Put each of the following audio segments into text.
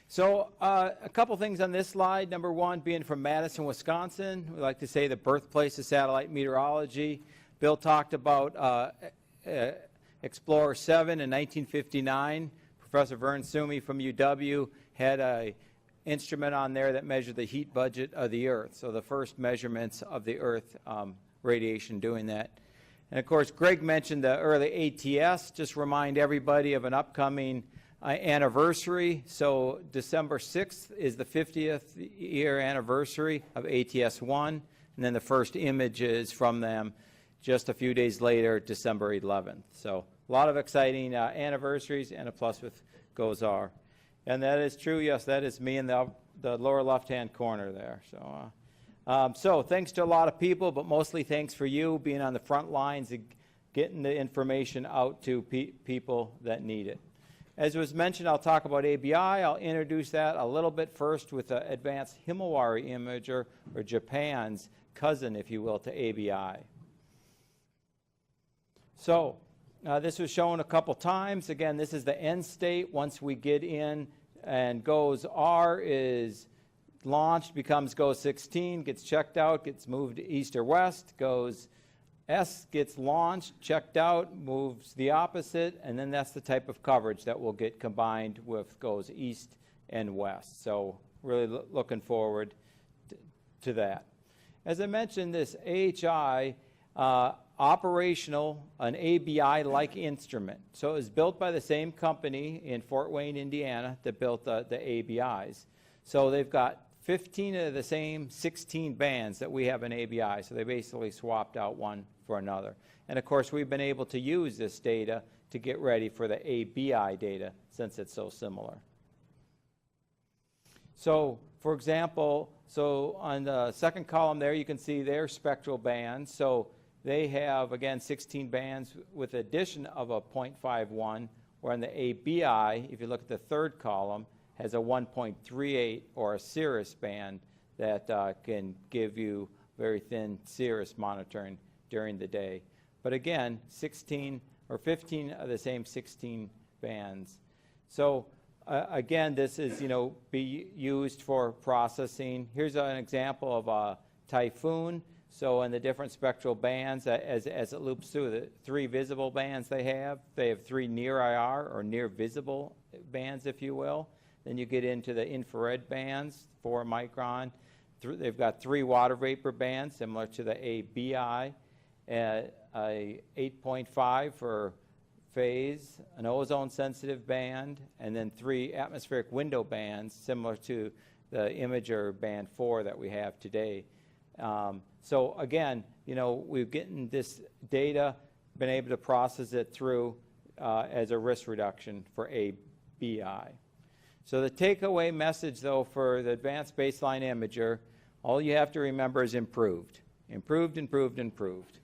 So a couple things on this slide. Number one, being from Madison, Wisconsin, we like to say the birthplace of satellite meteorology. Bill talked about Explorer 7 in 1959. Professor Vern Sumi from UW had an instrument on there that measured the heat budget of the Earth. So the first measurements of the Earth radiation doing that. And of course, Greg mentioned the early ATS. Just remind everybody of an upcoming anniversary. So December 6th is the 50th year anniversary of ATS-1, and then the first images from them just a few days later, December 11th. So a lot of exciting anniversaries, and a plus with GOES-R. And that is true, yes, that is me in the lower left-hand corner there. So thanks to a lot of people, but mostly thanks for you being on the front lines and getting the information out to people that need it. As was mentioned, I'll talk about ABI. I'll introduce that a little bit first with the advanced Himawari imager, or Japan's cousin, if you will, to ABI. So this was shown a couple times. Again, this is the end state. Once we get in and GOES-R is launched, becomes GOES-16, gets checked out, gets moved east or west. GOES-S gets launched, checked out, moves the opposite, and then that's the type of coverage that will get combined with GOES-East and West. So really looking forward to that. As I mentioned, this AHI, operational, an ABI-like instrument. So it was built by the same company in Fort Wayne, Indiana, that built the ABIs. So they've got 15 of the same 16 bands that we have in ABI. So they basically swapped out one for another. And of course, we've been able to use this data to get ready for the ABI data since it's so similar. So for example, so on the second column there, you can see their spectral bands. So they have, again, 16 bands with the addition of a 0.51, where on the ABI, if you look at the third column, has a 1.38 or a cirrus band that can give you very thin cirrus monitoring during the day. But again, 16 or 15 of the same 16 bands. So again, this is, be used for processing. Here's an example of a Typhoon. So in the different spectral bands, as it loops through the 3 visible bands they have 3 near IR or near visible bands, if you will. Then you get into the infrared bands, 4 micron. They've got 3 water vapor bands, similar to the ABI, a 8.5 for phase, an ozone-sensitive band, and then 3 atmospheric window bands, similar to the imager band 4 that we have today. So again, we've gotten this data, been able to process it through as a risk reduction for ABI. So the takeaway message, though, for the advanced baseline imager, all you have to remember is improved. Improved, improved, improved.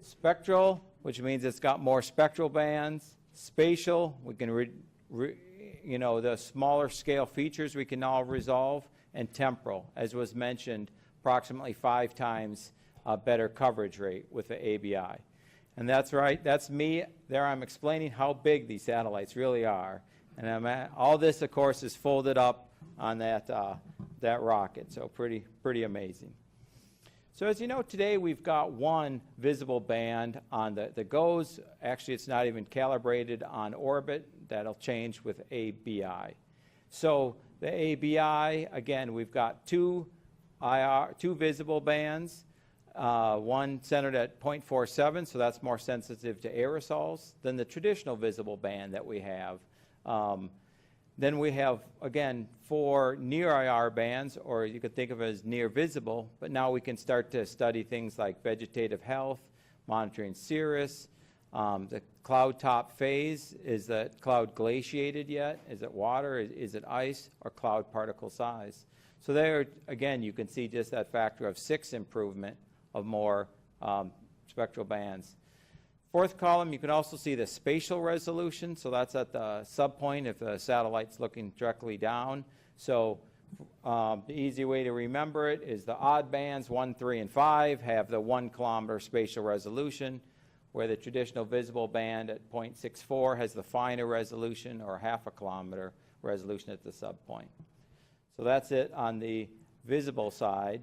Spectral, which means it's got more spectral bands. Spatial, we can, the smaller scale features we can now resolve. And temporal, as was mentioned, approximately 5 times better coverage rate with the ABI. And that's right, that's me. There I'm explaining how big these satellites really are. And all this, of course, is folded up on that rocket, so pretty amazing. So as you know, today we've got 1 visible band on the GOES. Actually, it's not even calibrated on orbit. That'll change with ABI. So the ABI, again, we've got 2 visible bands, one centered at 0.47, so that's more sensitive to aerosols than the traditional visible band that we have. Then we have, again, 4 near IR bands, or you could think of it as near visible, but now we can start to study things like vegetative health, monitoring cirrus, the cloud top phase. Is the cloud glaciated yet? Is it water? Is it ice? Or cloud particle size? So there, again, you can see just that factor of 6 improvement of more spectral bands. Fourth column, you can also see the spatial resolution. So that's at the subpoint if the satellite's looking directly down. So the easy way to remember it is the odd bands, 1, 3, and 5, have the 1 kilometer spatial resolution, where the traditional visible band at 0.64 has the finer resolution, or 0.5 kilometer, resolution at the subpoint. So that's it on the visible side.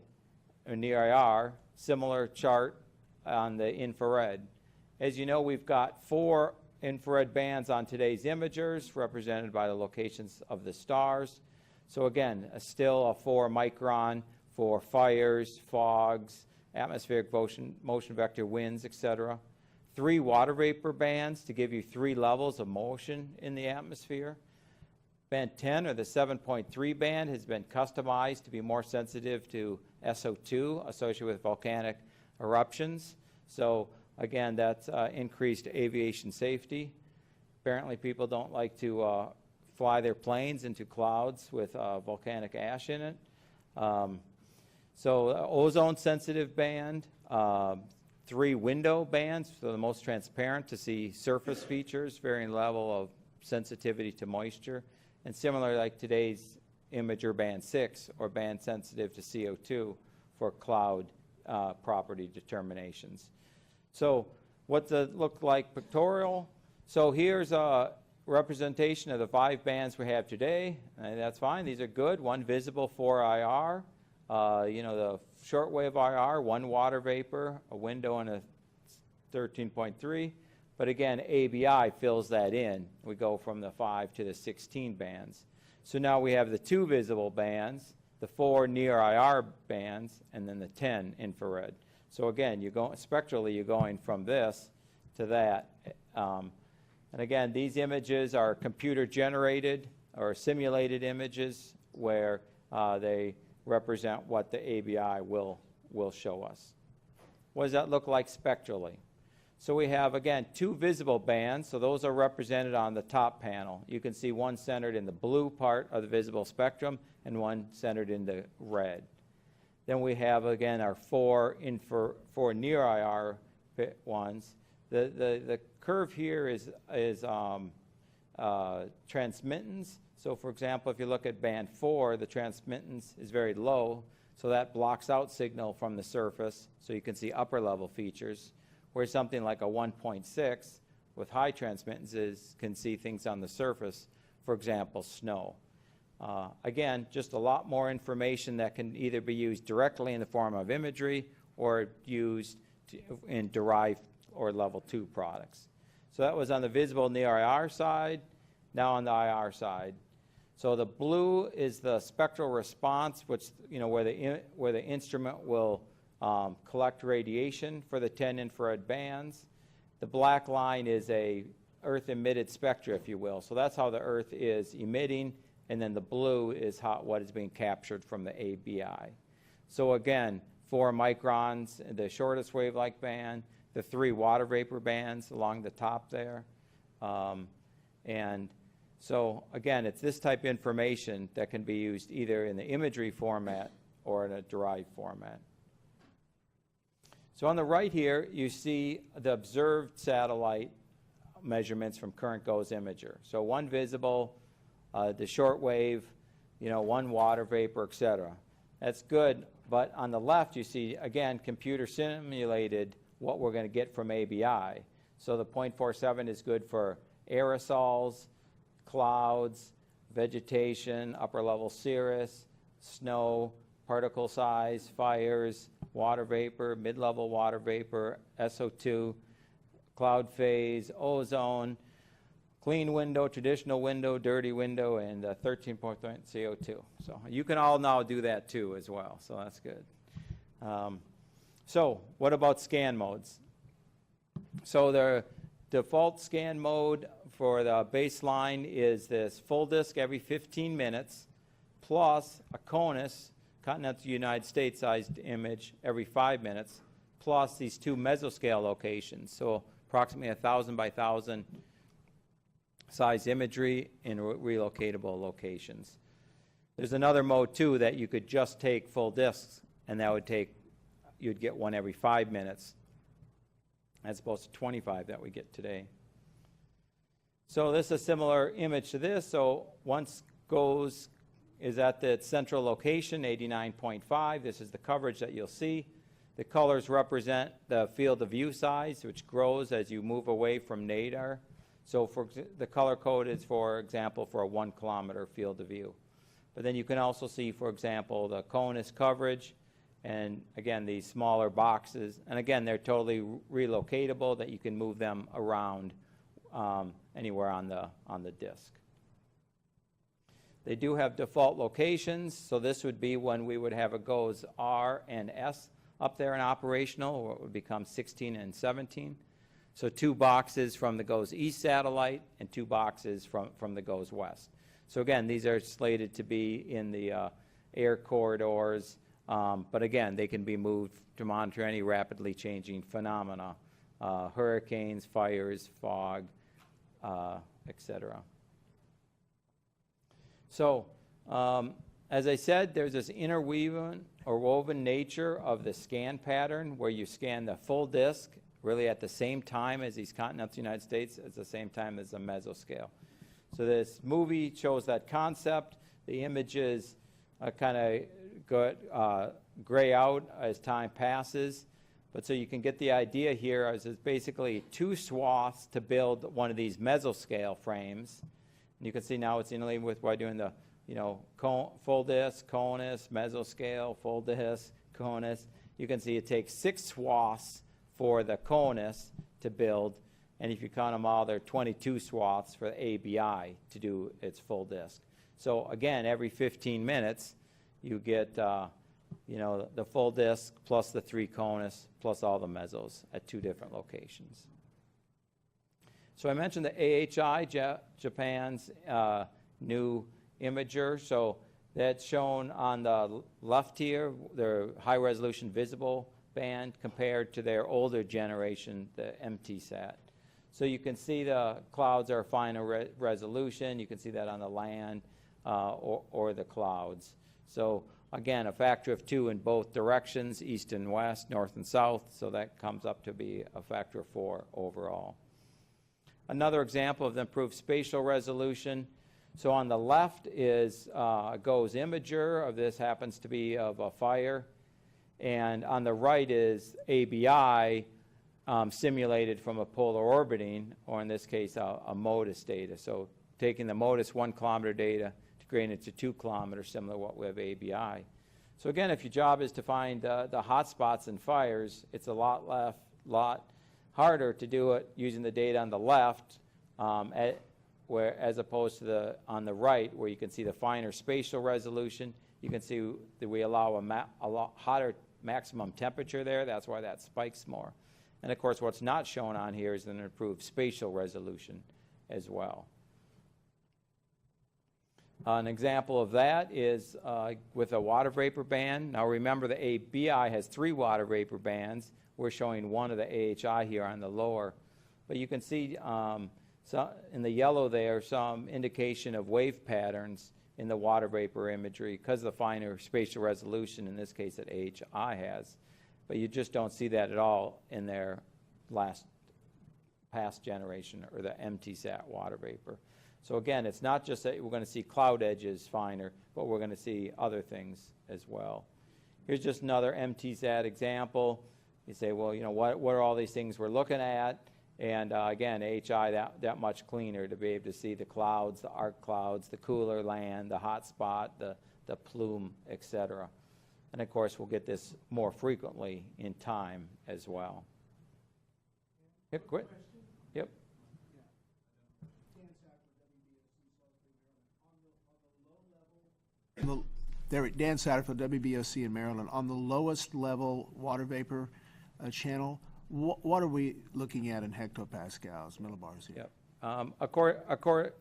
In the IR, similar chart on the infrared. As you know, we've got 4 infrared bands on today's imagers, represented by the locations of the stars. So again, still a 4 micron for fires, fogs, atmospheric motion vector winds, etc. 3 water vapor bands to give you 3 levels of motion in the atmosphere. Band 10, or the 7.3 band, has been customized to be more sensitive to SO2 associated with volcanic eruptions. So again, that's increased aviation safety. Apparently people don't like to fly their planes into clouds with volcanic ash in it. So ozone sensitive band, 3 window bands, so the most transparent to see surface features, varying level of sensitivity to moisture. And similar like today's imager band 6, or band sensitive to CO2 for cloud property determinations. So what does it look like pictorial? So here's a representation of the 5 bands we have today. And that's fine, these are good. 1 visible, 4 IR. You know, the shortwave IR, 1 water vapor, a window, and a 13.3. But again, ABI fills that in. We go from the 5 to the 16 bands. So now we have the 2 visible bands, the 4 near IR bands, and then the 10 infrared. So again, spectrally, you're going from this to that. And again, these images are computer generated or simulated images where they represent what the ABI will show us. What does that look like spectrally? So we have, again, 2 visible bands, so those are represented on the top panel. You can see 1 centered in the blue part of the visible spectrum and 1 centered in the red. Then we have, again, our 4 near IR ones. The curve here is transmittance. So for example, if you look at band 4, the transmittance is very low, so that blocks out signal from the surface, so you can see upper level features, whereas something like a 1.6 with high transmittances can see things on the surface, for example, snow. Again, just a lot more information that can either be used directly in the form of imagery or used in derived or level 2 products. So that was on the visible near IR side. Now on the IR side. So the blue is the spectral response, which, you know, where the instrument will collect radiation for the 10 infrared bands. The black line is a Earth emitted spectra, if you will. So that's how the Earth is emitting, and then the blue is what is being captured from the ABI. So again, 4 microns, the shortest wavelength band, the 3 water vapor bands along the top there. And so again, it's this type of information that can be used either in the imagery format or in a derived format. So on the right here, you see the observed satellite measurements from current GOES imager. So 1 visible, the short wave, you know, 1 water vapor, etc. That's good, but on the left you see, again, computer simulated what we're going to get from ABI. So the 0.47 is good for aerosols, clouds, vegetation, upper level cirrus, snow, particle size, fires, water vapor, mid-level water vapor, SO2, cloud phase, ozone, clean window, traditional window, dirty window, and 13.3 CO2. So you can all now do that too as well, so that's good. So what about scan modes? So the default scan mode for the baseline is this full disk every 15 minutes plus a CONUS, continental United States sized image, every 5 minutes, plus these 2 mesoscale locations, so approximately 1,000 by 1,000 size imagery in relocatable locations. There's another mode too that you could just take full disks, and that would take, you'd get 1 every 5 minutes, as opposed to 25 that we get today. So this is a similar image to this. So once GOES is at the central location, 89.5. This is the coverage that you'll see. The colors represent the field of view size, which grows as you move away from nadir. So the color code is, for example, for a 1 kilometer field of view. But then you can also see, for example, the CONUS coverage, and again, these smaller boxes. And again, they're totally relocatable, that you can move them around anywhere on the disk. They do have default locations, so this would be when we would have a GOES R and S up there and operational, or it would become 16 and 17. So 2 boxes from the GOES East satellite and 2 boxes from the GOES West. So again, these are slated to be in the air corridors, but again, they can be moved to monitor any rapidly changing phenomena, hurricanes, fires, fog, etc. So, as I said, there's this interwoven or woven nature of the scan pattern, where you scan the full disk really at the same time as these continental United States, at the same time as the mesoscale. So this movie shows that concept. The images kind of gray out as time passes. But so you can get the idea here, as it's basically 2 swaths to build one of these mesoscale frames. And you can see now it's interleaved with by doing the, full disk, CONUS, mesoscale, full disk, CONUS. You can see it takes 6 swaths for the CONUS to build, and if you count them all, there are 22 swaths for the ABI to do its full disk. So again, every 15 minutes, you get, the full disk plus the 3 CONUS plus all the mesos at 2 different locations. So I mentioned the AHI, Japan's new imager. So that's shown on the left here, their high-resolution visible band compared to their older generation, the MTSat. So you can see the clouds are finer resolution. You can see that on the land or the clouds. So again, a factor of 2 in both directions, east and west, north and south. So that comes up to be a factor of 4 overall. Another example of the improved spatial resolution. So on the left is a GOES imager of this, happens to be of a fire. And on the right is ABI simulated from a polar orbiting, or in this case, a MODIS data. So taking the MODIS 1 kilometer data to create it to 2 kilometers, similar to what we have ABI. So again, if your job is to find the hot spots and fires, it's a lot harder to do it using the data on the left, as opposed to on the right, where you can see the finer spatial resolution. You can see that we allow a lot hotter maximum temperature there. That's why that spikes more. And of course, what's not shown on here is an improved spatial resolution as well. An example of that is with a water vapor band. Now remember, the ABI has 3 water vapor bands. We're showing 1 of the AHI here on the lower. But you can see in the yellow there some indication of wave patterns in the water vapor imagery because of the finer spatial resolution, in this case, that AHI has. But you just don't see that at all in their past generation, or the MTSat water vapor. So again, it's not just that we're going to see cloud edges finer, but we're going to see other things as well. Here's just another MTSat example. You say, well, what are all these things we're looking at? And again, AHI that much cleaner to be able to see the clouds, the arc clouds, the cooler land, the hot spot, the plume, etc. And of course, we'll get this more frequently in time as well. Yep, quick. Yep. Dan Satterfield, WBOC in Maryland. On the lowest level water vapor channel, what are we looking at in hectopascals, millibars here? Yep.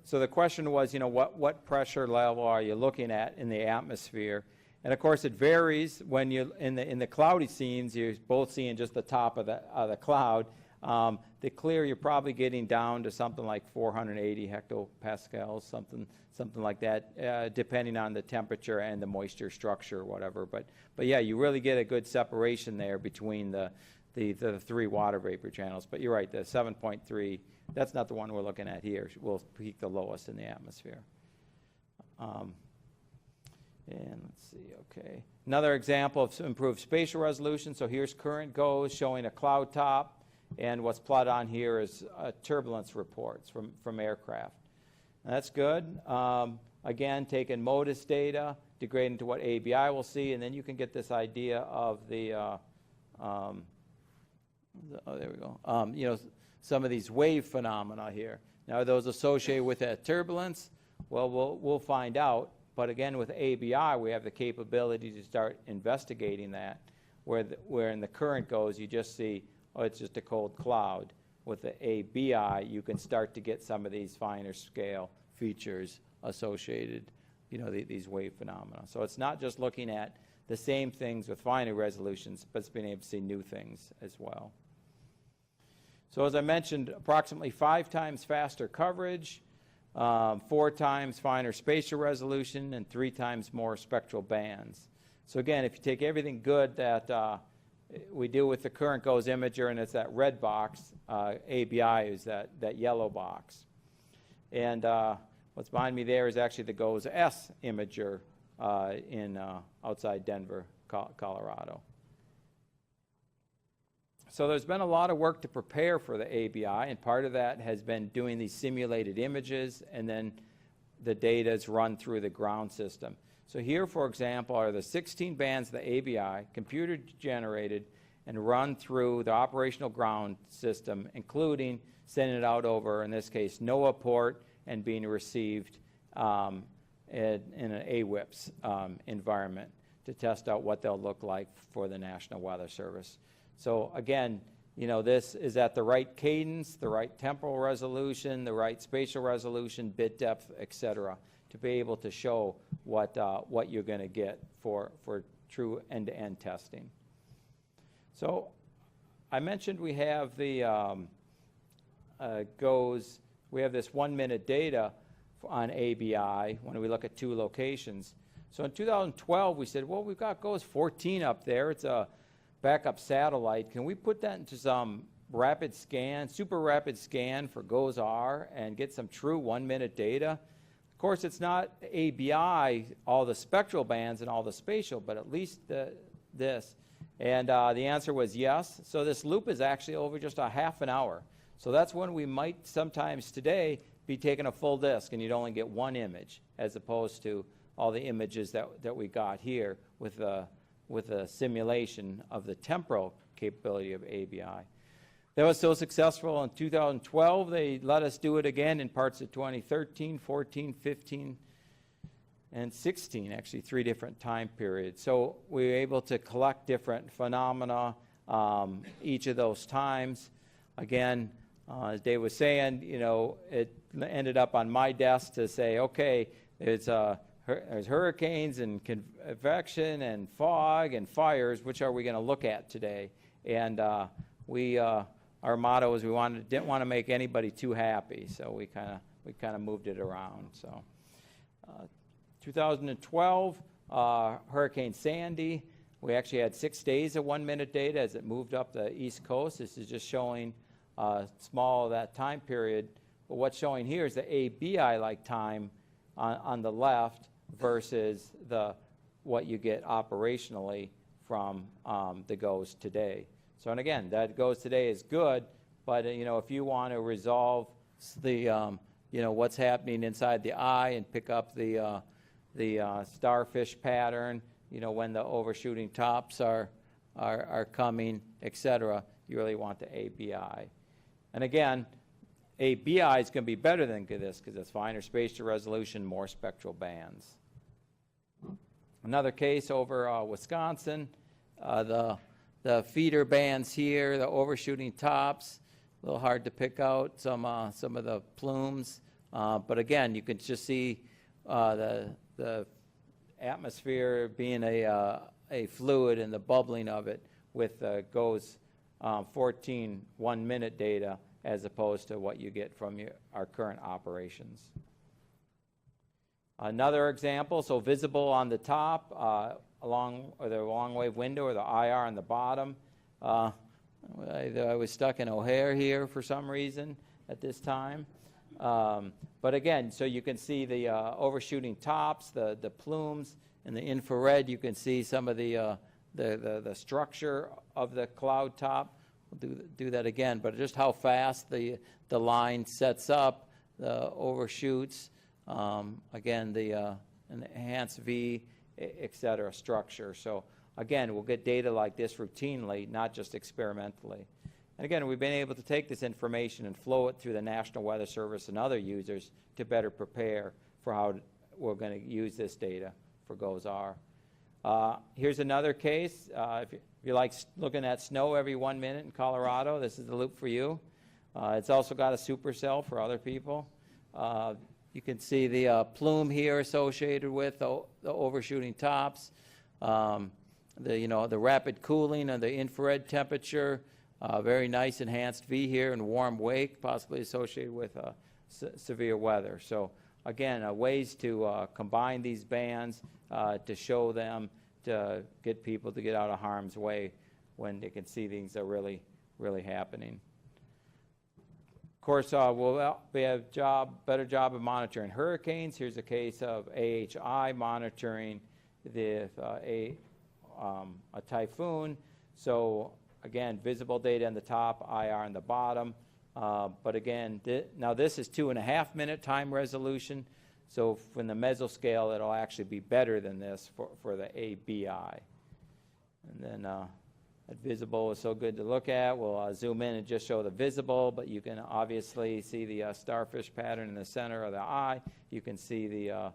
So the question was, what pressure level are you looking at in the atmosphere? And of course, it varies. When you in the cloudy scenes, you're both seeing just the top of the cloud. The clear, you're probably getting down to something like 480 hectopascals, something like that, depending on the temperature and the moisture structure or whatever. But yeah, you really get a good separation there between the 3 water vapor channels. But you're right, the 7.3, that's not the one we're looking at here. We'll peak the lowest in the atmosphere. And let's see, okay. Another example of improved spatial resolution. So here's current GOES showing a cloud top. And what's plotted on here is turbulence reports from aircraft. And that's good. Again, taking MODIS data, degrading to what ABI will see, and then you can get this idea of the there we go. You know, some of these wave phenomena here. Now, are those associated with that turbulence? Well, we'll find out. But again, with ABI, we have the capability to start investigating that. Where in the current goes, you just see, oh, it's just a cold cloud. With the ABI, you can start to get some of these finer scale features associated, you know, these wave phenomena. So it's not just looking at the same things with finer resolutions, but it's being able to see new things as well. So as I mentioned, approximately 5 times faster coverage, 4 times finer spatial resolution, and 3 times more spectral bands. So again, if you take everything good that we do with the current GOES imager, and it's that red box, ABI is that yellow box. And what's behind me there is actually the GOES S imager in outside Denver, Colorado. So there's been a lot of work to prepare for the ABI, and part of that has been doing these simulated images, and then the data is run through the ground system. So here, for example, are the 16 bands of the ABI, computer generated, and run through the operational ground system, including sending it out over, in this case, NOAA port, and being received in an AWIPS environment to test out what they'll look like for the National Weather Service. So again, you know, this is at the right cadence, the right temporal resolution, the right spatial resolution, bit depth, etc., to be able to show what you're going to get for true end-to-end testing. So I mentioned we have the GOES, we have this 1-minute data on ABI when we look at 2 locations. So in 2012, we said, well, we've got GOES 14 up there. It's a backup satellite. Can we put that into some rapid scan, super rapid scan for GOES-R and get some true 1-minute data? Of course, it's not ABI, all the spectral bands and all the spatial, but at least this. And the answer was yes. So this loop is actually over just a half an hour. So that's when we might sometimes today be taking a full disk and you'd only get 1 image, as opposed to all the images that we got here with a simulation of the temporal capability of ABI. That was so successful in 2012, they let us do it again in parts of 2013, 14, 15, and 16, actually 3 different time periods. So we were able to collect different phenomena each of those times. Again, as Dave was saying, you know, it ended up on my desk to say, okay, there's hurricanes and convection and fog and fires. Which are we going to look at today? And our motto is didn't want to make anybody too happy, so we kind of moved it around. So 2012, Hurricane Sandy. We actually had 6 days of 1-minute data as it moved up the East Coast. This is just showing small of that time period. But what's showing here is the ABI-like time on the left versus what you get operationally from the GOES today. So, and again, that GOES today is good, but you know, if you want to resolve the you know, what's happening inside the eye and pick up the starfish pattern, you know, when the overshooting tops are coming, etc., you really want the ABI. And again, ABI is going to be better than this because it's finer spatial resolution, more spectral bands. Another case over Wisconsin, the feeder bands here, the overshooting tops, a little hard to pick out some of the plumes, but again, you can just see the atmosphere being a fluid and the bubbling of it with GOES 14 1-minute data as opposed to what you get from our current operations. Another example, so visible on the top, along the long wave window or the IR on the bottom. I was stuck in O'Hare here for some reason at this time. But again, so you can see the overshooting tops, the plumes. In the infrared, you can see some of the structure of the cloud top do that again, but just how fast the line sets up, the overshoots, again, the enhanced V, et cetera, structure. So again, we'll get data like this routinely, not just experimentally. And again, we've been able to take this information and flow it through the National Weather Service and other users to better prepare for how we're going to use this data for GOES-R. Here's another case. If you like looking at snow every 1 minute in Colorado, this is the loop for you. It's also got a supercell for other people. You can see the plume here associated with the overshooting tops, the rapid cooling and the infrared temperature, very nice enhanced V here, and warm wake, possibly associated with severe weather. So again, ways to combine these bands to show them, to get people to get out of harm's way when they can see things are really, really happening. Of course, we'll be a better job of monitoring hurricanes. Here's a case of AHI monitoring a typhoon. So again, visible data on the top, IR on the bottom. But again, now this is 2.5 minute time resolution. So from the mesoscale, it'll actually be better than this for the ABI. And then that visible is so good to look at. We'll zoom in and just show the visible, but you can obviously see the starfish pattern in the center of the eye. You can see the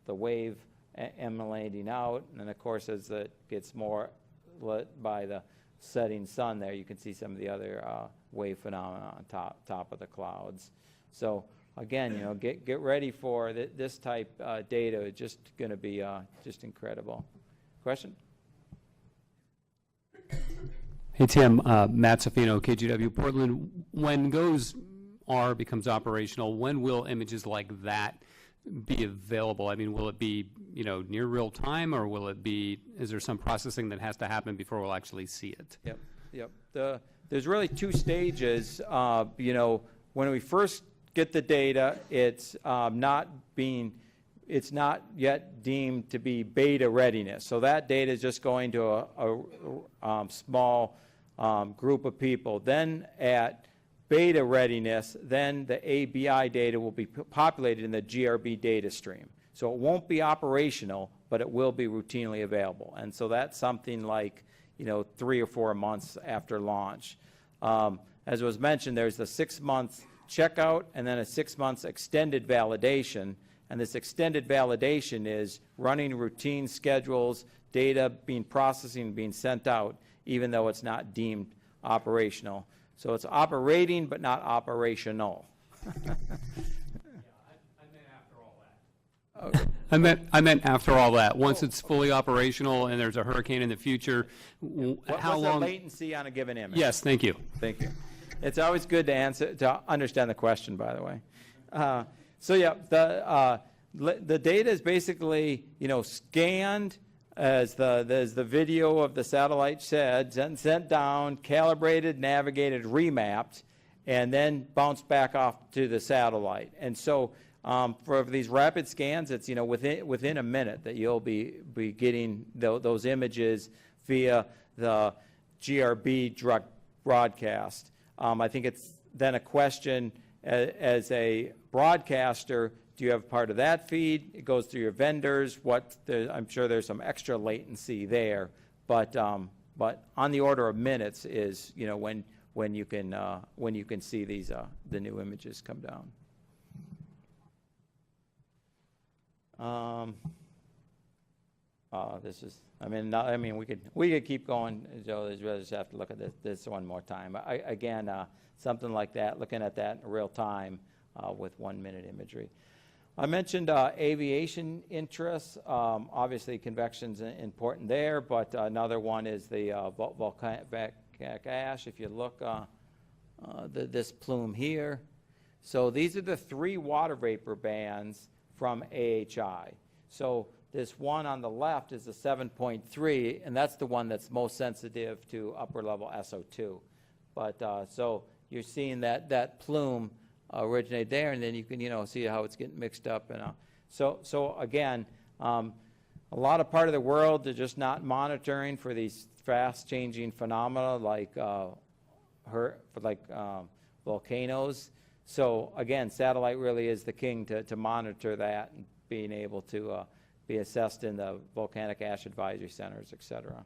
wave emanating out, and then of course as it gets more lit by the setting sun there, you can see some of the other wave phenomena on top of the clouds. So again, get ready for this type data. It's just going to be just incredible. Question? Hey, Tim. Matt Safino, KGW Portland. When GOES-R becomes operational, when will images like that be available? I mean, will it be, near real time, or is there some processing that has to happen before we'll actually see it? Yep. There's really two stages. When we first get the data, it's not yet deemed to be beta readiness. So that data is just going to a small group of people. Then at beta readiness, then the ABI data will be populated in the GRB data stream. So it won't be operational, but it will be routinely available. And so that's something like 3 or 4 months after launch. As was mentioned, there's the 6-month checkout and then a 6 months extended validation. And this extended validation is running routine schedules, data being processed and being sent out, even though it's not deemed operational. So it's operating, but not operational. I meant after all that. Okay. I meant after all that. Once it's fully operational and there's a hurricane in the future, how long? What's the latency on a given image? Yes, thank you. Thank you. It's always good to understand the question, by the way. So yeah, the data is basically scanned as the video of the satellite said, sent down, calibrated, navigated, remapped, and then bounced back off to the satellite. And so for these rapid scans, it's within a minute that you'll be getting those images via the GRB direct broadcast. I think it's then a question as a broadcaster, do you have part of that feed? It goes through your vendors. I'm sure there's some extra latency there, but on the order of minutes is when you can see these the new images come down. This is. We could keep going, Joe. Just have to look at this one more time. Again, something like that, looking at that in real time with 1 minute imagery. I mentioned aviation interests. Obviously, convection's important there, but another one is the volcanic ash. If you look, this plume here. So these are the 3 water vapor bands from AHI. So this one on the left is the 7.3, and that's the one that's most sensitive to upper level SO2. But so you're seeing that plume originate there, and then you can see how it's getting mixed up. And so again, a lot of part of the world they're just not monitoring for these fast-changing phenomena like volcanoes. So again, satellite really is the king to monitor that and being able to be assessed in the volcanic ash advisory centers, et cetera.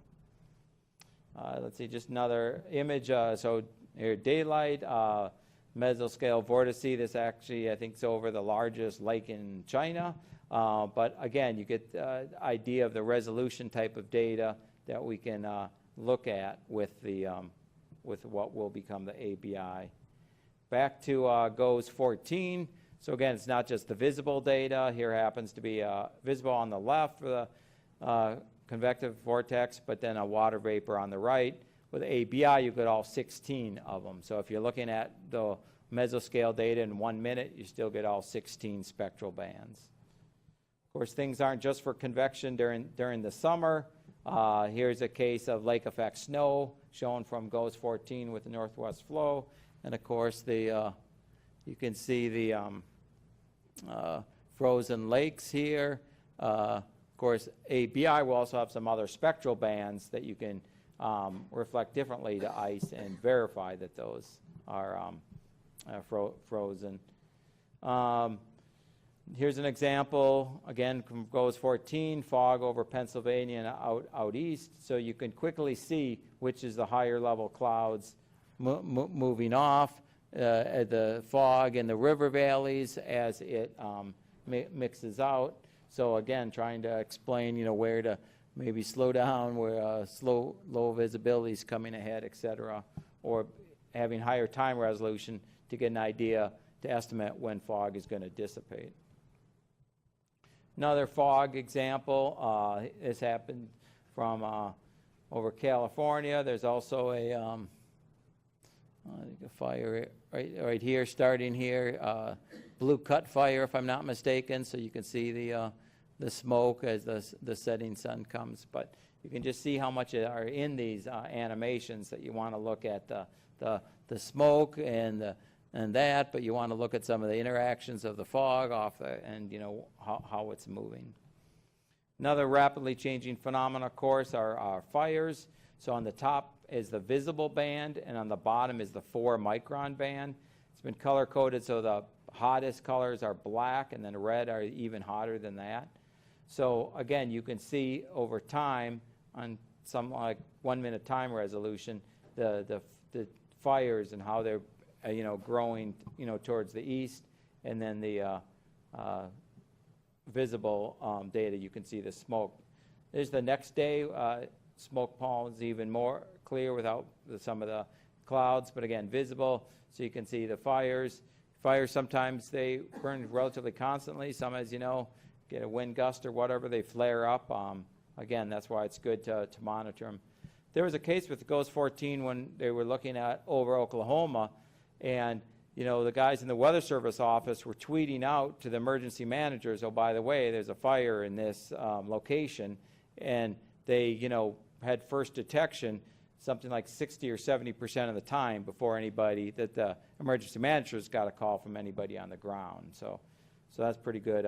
Let's see, just another image. So here, daylight, mesoscale vortice. This actually, I think, is over the largest lake in China. But again, you get the idea of the resolution type of data that we can look at with the with what will become the ABI. Back to GOES 14. So again, it's not just the visible data. Here happens to be visible on the left for the convective vortex, but then a water vapor on the right. With ABI, you get all 16 of them. So if you're looking at the mesoscale data in 1 minute, you still get all 16 spectral bands. Of course, things aren't just for convection during the summer. Here's a case of lake effect snow shown from GOES 14 with the northwest flow. And of course, you can see the frozen lakes here. Of course, ABI will also have some other spectral bands that you can reflect differently to ice and verify that those are frozen. Here's an example, again, from GOES 14, fog over Pennsylvania and out east. So you can quickly see which is the higher level clouds moving off, the fog in the river valleys as it mixes out. So again, trying to explain, where to maybe slow down, where low visibility is coming ahead, et cetera, or having higher time resolution to get an idea to estimate when fog is going to dissipate. Another fog example, this happened from over California. There's also a fire right here, starting here, blue cut fire, if I'm not mistaken. So you can see the smoke as the setting sun comes. But you can just see how much are in these animations that you want to look at the smoke and that, but you want to look at some of the interactions of the fog and how it's moving. Another rapidly changing phenomena, of course, are fires. So on the top is the visible band, and on the bottom is the 4-micron band. It's been color coded, so the hottest colors are black, and then red are even hotter than that. So again, you can see over time on some like 1 minute time resolution the fires and how they're growing towards the east, and then the visible data, you can see the smoke. There's the next day, smoke palm is even more clear without some of the clouds, but again, visible, so you can see the fires. Fires, sometimes they burn relatively constantly. Some, as you know, get a wind gust or whatever, they flare up. Again, that's why it's good to monitor them. There was a case with GOES 14 when they were looking at over Oklahoma, and the guys in the Weather Service office were tweeting out to the emergency managers, oh, by the way, there's a fire in this location, and they had first detection something like 60 or 70% of the time before anybody, that the emergency managers got a call from anybody on the ground. So that's pretty good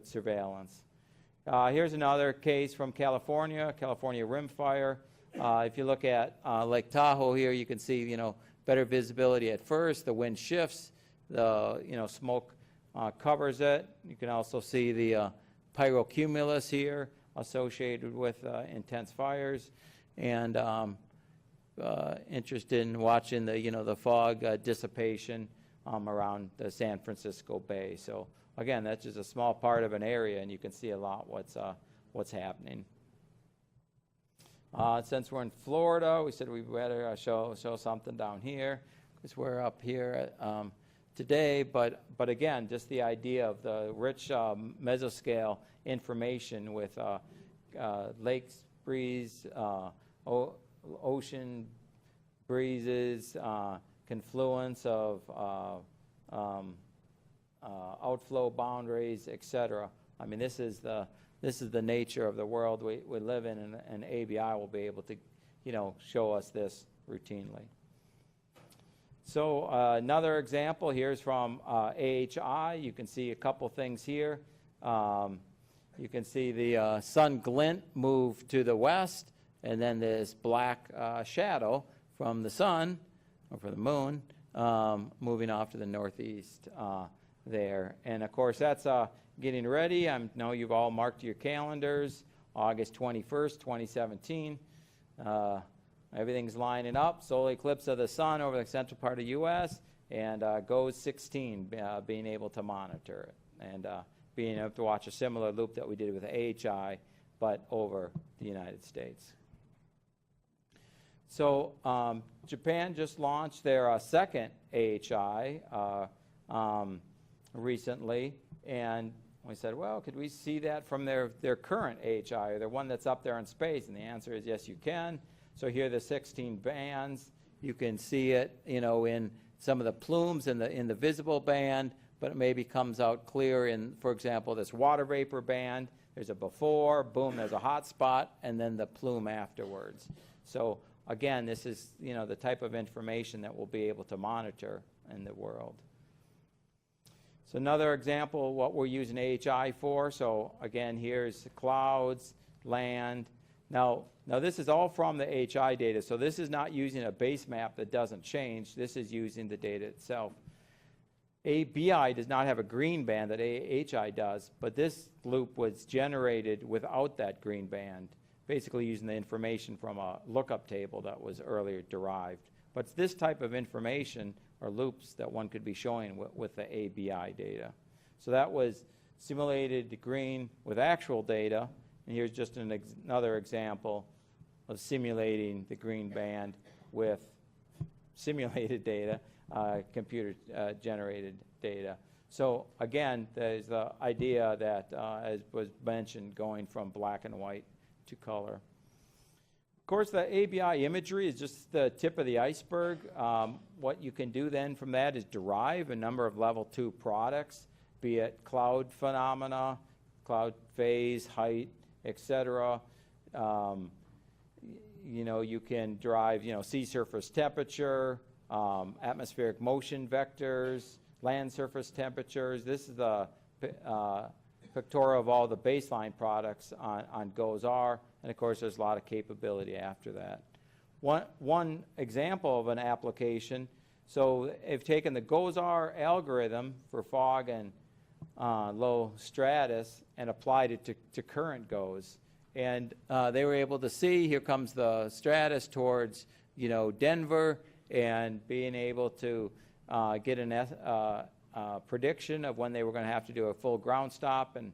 surveillance. Here's another case from California Rim Fire. If you look at Lake Tahoe here, you can see better visibility at first. The wind shifts, the smoke covers it. You can also see the pyrocumulus here associated with intense fires, and interested in watching the fog dissipation around the San Francisco Bay. So again, that's just a small part of an area, and you can see a lot what's happening. Since we're in Florida, we said we'd better show something down here, because we're up here today. But again, just the idea of the rich mesoscale information with lakes breeze, ocean breezes, confluence of outflow boundaries, etc. I mean, this is the nature of the world we live in, and ABI will be able to, show us this routinely. So another example here is from AHI. You can see a couple things here. You can see the sun glint move to the west, and then this black shadow from the sun, or from the moon, moving off to the northeast there. And of course, that's getting ready. I know you've all marked your calendars, August 21st, 2017. Everything's lining up. Solar eclipse of the sun over the central part of the U.S. and GOES 16 being able to monitor it and being able to watch a similar loop that we did with AHI, but over the United States. So Japan just launched their second AHI recently, and we said, well, could we see that from their current AHI, or the one that's up there in space? And the answer is yes, you can. So here are the 16 bands. You can see it, in some of the plumes in the visible band, but it maybe comes out clear in, for example, this water vapor band. There's a before, boom, there's a hot spot, and then the plume afterwards. So again, this is, the type of information that we'll be able to monitor in the world. So another example of what we're using AHI for. So again, here's the clouds, land. Now this is all from the AHI data. So this is not using a base map that doesn't change. This is using the data itself. ABI does not have a green band that AHI does, but this loop was generated without that green band, basically using the information from a lookup table that was earlier derived. But it's this type of information or loops that one could be showing with the ABI data. So that was simulated green with actual data, and here's just another example of simulating the green band with simulated data, computer-generated data. So again, there's the idea that, as was mentioned, going from black and white to color. Of course, the ABI imagery is just the tip of the iceberg. What you can do then from that is derive a number of level 2 products, be it cloud phenomena, cloud phase, height, etc. You can derive, sea surface temperature, atmospheric motion vectors, land surface temperatures. This is the pictorial of all the baseline products on GOES-R, and of course there's a lot of capability after that. One example of an application, so they've taken the GOES-R algorithm for fog and low stratus and applied it to current GOES. And they were able to see, here comes the stratus towards Denver, and being able to get a prediction of when they were going to have to do a full ground stop, and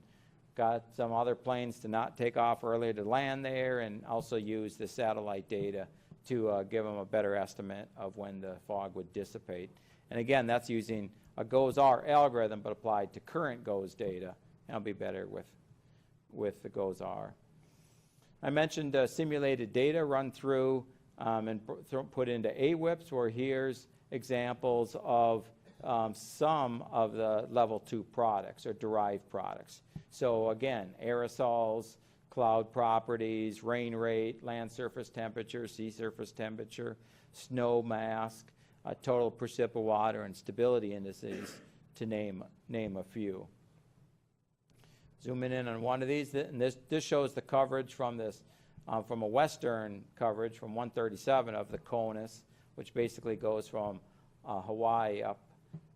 got some other planes to not take off earlier to land there, and also use the satellite data to give them a better estimate of when the fog would dissipate. And again, that's using a GOES-R algorithm but applied to current GOES data, and it'll be better with the GOES-R. I mentioned simulated data run through and put into AWIPS, where here's examples of some of the level 2 products or derived products. So again, aerosols, cloud properties, rain rate, land surface temperature, sea surface temperature, snow mask, total precip of water, and stability indices, to name a few. Zooming in on one of these, and this shows the coverage from this, from a western coverage from 137 of the CONUS, which basically goes from Hawaii up.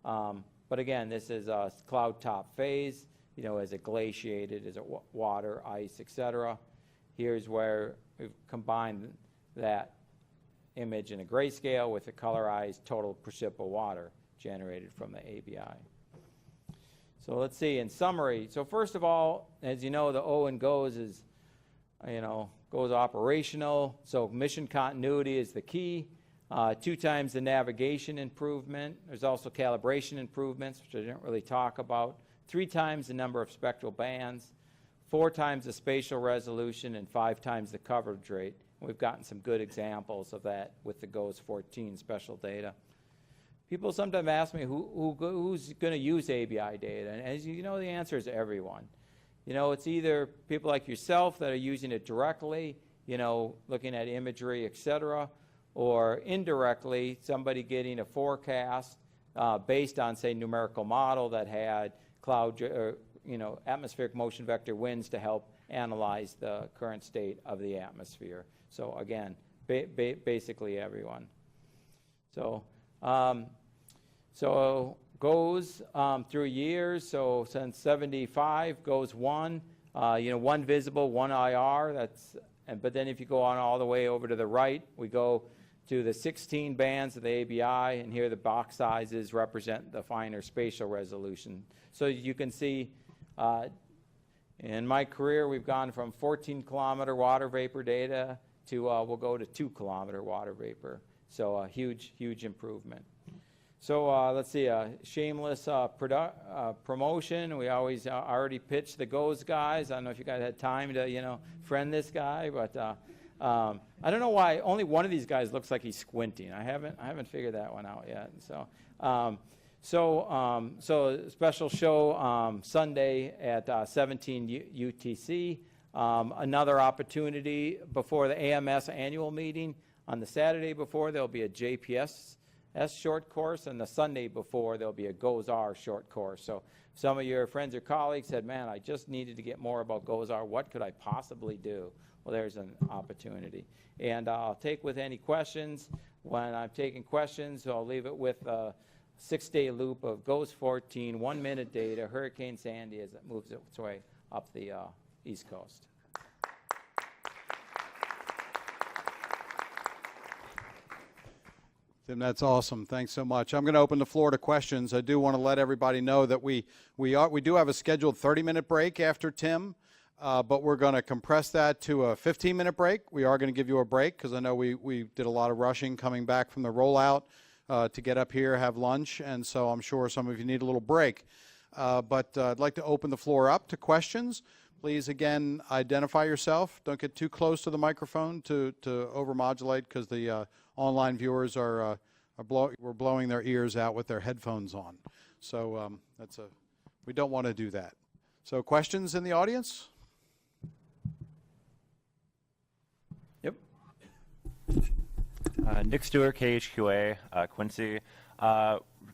But again, this is a cloud top phase. Is it glaciated? Is it water, ice, etc.? Here's where we've combined that image in a grayscale with the colorized total precip of water generated from the ABI. So let's see, in summary. So first of all, as you know, the O in GOES is, GOES operational. So mission continuity is the key. 2 times the navigation improvement. There's also calibration improvements, which I didn't really talk about. 3 times the number of spectral bands, 4 times the spatial resolution, and 5 times the coverage rate. We've gotten some good examples of that with the GOES 14 special data. People sometimes ask me who's going to use ABI data, and as you know, the answer is everyone. It's either people like yourself that are using it directly, looking at imagery, etc., or indirectly, somebody getting a forecast based on, say, numerical model that had cloud, atmospheric motion vector winds to help analyze the current state of the atmosphere. So again, basically everyone. So, goes through years. So since 75, goes 1, one visible, 1 IR. But then if you go on all the way over to the right, we go to the 16 bands of the ABI, and here the box sizes represent the finer spatial resolution. So you can see in my career, we've gone from 14-kilometer water vapor data to we'll go to 2-kilometer water vapor. So a huge improvement. So let's see, shameless promotion. We always already pitch the GOES guys. I don't know if you guys had time to, friend this guy, but I don't know why only one of these guys looks like he's squinting. I haven't figured that one out yet. So special show Sunday at 17 UTC. Another opportunity before the AMS annual meeting. On the Saturday before, there'll be a JPS short course, and the Sunday before, there'll be a GOES-R short course. So some of your friends or colleagues said, man, I just needed to get more about GOES-R. What could I possibly do? Well, there's an opportunity. And I'll take with any questions. When I'm taking questions, I'll leave it with a 6-day loop of GOES 14, 1-minute data, Hurricane Sandy as it moves its way up the East Coast. Tim, that's awesome. Thanks so much. I'm going to open the floor to questions. I do want to let everybody know that we do have a scheduled 30-minute break after Tim, but we're going to compress that to a 15-minute break. We are going to give you a break because I know we did a lot of rushing coming back from the rollout to get up here, have lunch, and so I'm sure some of you need a little break. But I'd like to open the floor up to questions. Please, again, identify yourself. Don't get too close to the microphone to overmodulate because the online viewers we're blowing their ears out with their headphones on. So we don't want to do that. So questions in the audience? Yep. Nick Stewart, KHQA, Quincy.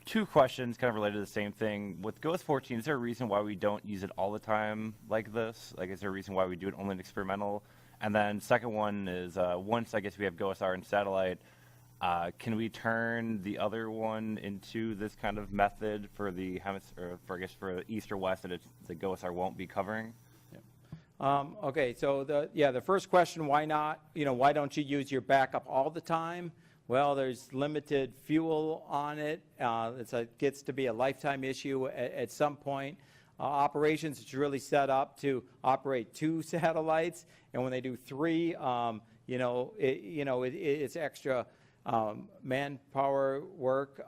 2 questions kind of related to the same thing. With GOES 14, is there a reason why we don't use it all the time like this? Like, is there a reason why we do it only in experimental? And then second one is, once I guess we have GOES-R and satellite, can we turn the other one into this kind of method for the hemisphere, for the east or west that the GOES-R won't be covering? Okay, so the first question, why not? Why don't you use your backup all the time? Well, there's limited fuel on it. It gets to be a lifetime issue at some point. Operations is really set up to operate 2 satellites, and when they do 3, it's extra manpower work,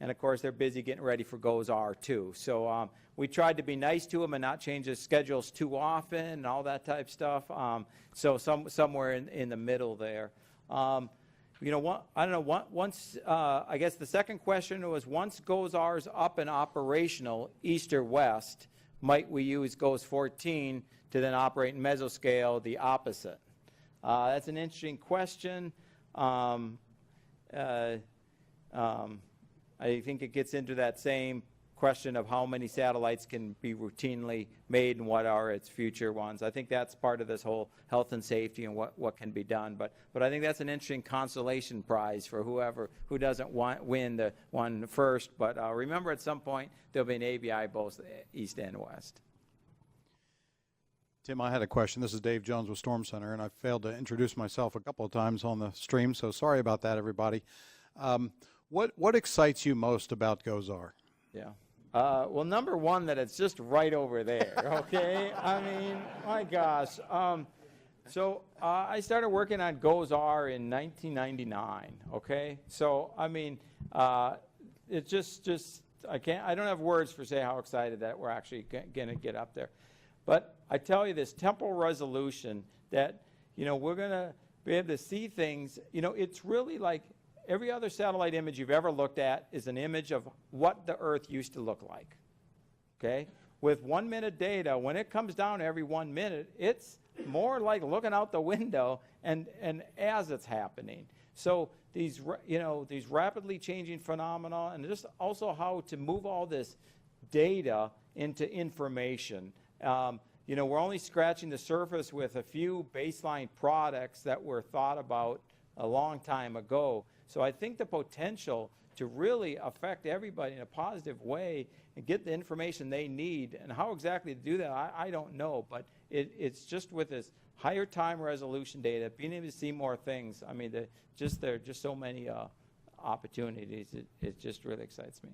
and of course they're busy getting ready for GOES-R too. So we tried to be nice to them and not change the schedules too often and all that type stuff. So somewhere in the middle there. I don't know. Once I guess the second question was, once GOES-R is up and operational, east or west, might we use GOES 14 to then operate in mesoscale the opposite? That's an interesting question. I think it gets into that same question of how many satellites can be routinely made and what are its future ones. I think that's part of this whole health and safety and what can be done. But I think that's an interesting consolation prize for who doesn't win the one first. But remember, at some point there'll be an ABI both east and west. Tim, I had a question. This is Dave Jones with Storm Center, and I failed to introduce myself a couple of times on the stream, so sorry about that, everybody. What excites you most about GOES-R? Yeah. Well, number one, that it's just right over there, okay? I mean, my gosh. So I started working on GOES-R in 1999, okay? So, I mean, it's just I don't have words for say how excited that we're actually going to get up there. But I tell you, this temporal resolution that, we're going to be able to see things, it's really like every other satellite image you've ever looked at is an image of what the Earth used to look like, okay? With 1-minute data, when it comes down every 1 minute, it's more like looking out the window and as it's happening. So these rapidly changing phenomena, and just also how to move all this data into information. you know, we're only scratching the surface with a few baseline products that were thought about a long time ago. So I think the potential to really affect everybody in a positive way and get the information they need, and how exactly to do that, I don't know, but it's just with this higher time resolution data, being able to see more things. I mean, there are just so many opportunities. It just really excites me.